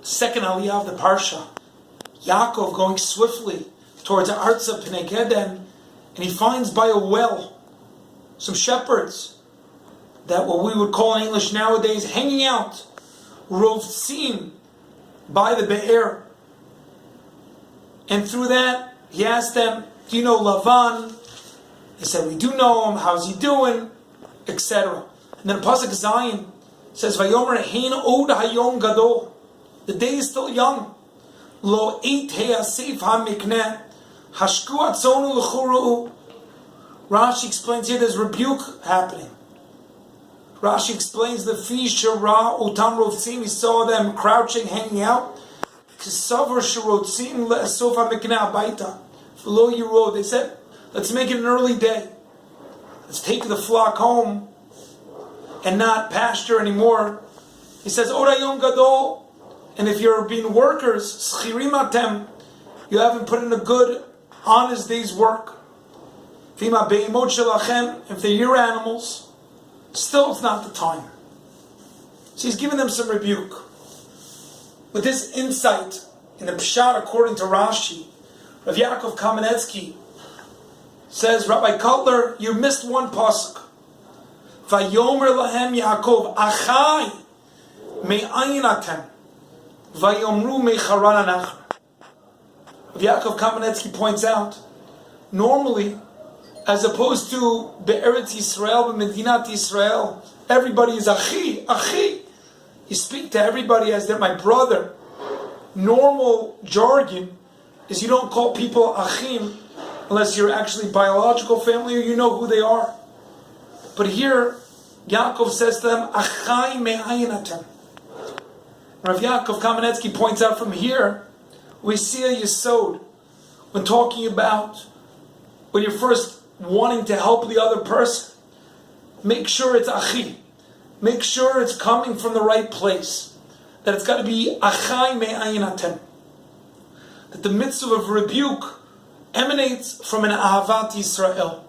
second aliyah of the Parsha, Yaakov going swiftly towards the Arza Pnei Geden, and he finds by a well some shepherds that what we would call in English nowadays hanging out, rovtzim, by the Be'er. And through that, he asked them, do you know Lavan? They said, we do know him, how's he doing? Etc. And then Pasuk Zayin says, Vayomer hein od hayom gadol. The day is still young. Lo eit he'asif ha'mikneh, hashku atzonu l'churu'u. Rashi explains here there's rebuke happening. Rashi explains the fish ra utam rovtzim. He saw them crouching, hanging out. Kisavar sherotzim le'asof ha'mikneh abaita. Lo yiro. They said, let's make it an early day. Let's take the flock home and not pasture anymore. He says, Orayom Gadol. And if you're being workers, Schirim Atem, you haven't put in a good, honest day's work. If they're your animals, still it's not the time. So he's giving them some rebuke. With this insight in the Parshat according to Rashi, Rav Yaakov Kamenetsky says, Rabbi Cutler, you missed one pasuk. Vayomer lahem Yaakov, Achai me'ayin atem, vayomru me'charan anachar. Rav Yaakov Kamenetsky points out, normally, as opposed to Be'eretz Yisrael, Medinat Yisrael, everybody is Achi, Achi. You speak to everybody as they're my brother. Normal jargon is you don't call people Achim unless you're actually biological family or you know who they are. But here, Yaakov says to them, Achai me'ayin atem. Rav Yaakov Kamenetsky points out from here, we see a yesod when talking about when you're first wanting to help the other person. Make sure it's achi. Make sure it's coming from the right place. That it's got to be achai me'ayin atem. That the mitzvah of rebuke emanates from an ahavat Yisrael.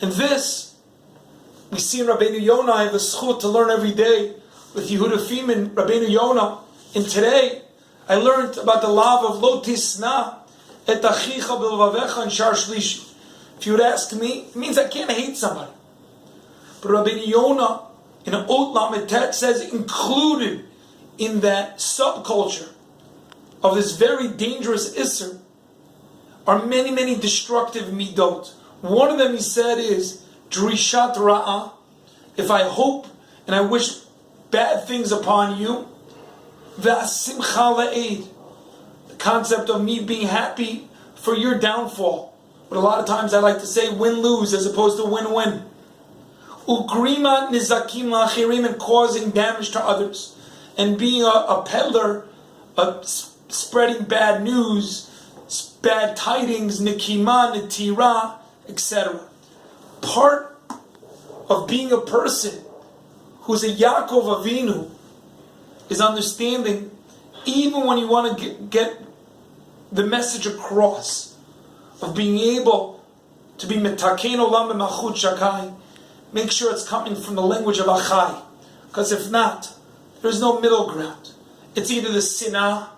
And this, we see in Rabbeinu Yonah. I have the schut to learn every day with Yehuda Feeman, Rabbeinu Yonah. And today, I learned about the law of lo tisna et achicha bilvavecha and shar shlishi. If you would ask me, it means I can't hate somebody. But Rabbeinu Yonah in an Ot Lamed Tet says included in that subculture of this very dangerous Isser are many, many destructive midot. One of them, he said, is Drishat Ra'ah. If I hope and I wish bad things upon you, V'asimcha la'ed. The concept of me being happy for your downfall. But a lot of times I like to say win-lose as opposed to win-win. Ugrima nizakim la'achirim, and causing damage to others. And being a peddler, spreading bad news, bad tidings, nikima, nitira, etc. Part of being a person who's a Yaakov Avinu is understanding, even when you want to get the message across, of being able to be metakein olam b'malchut shakai, make sure it's coming from the language of achai. Because if not, there's no middle ground. It's either the sinah,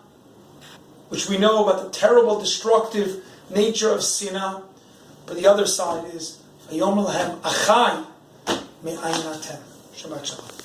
which we know about the terrible, destructive nature of sinah, but the other side is Vayom lahem achai me'ayin atem. Shabbat shalom.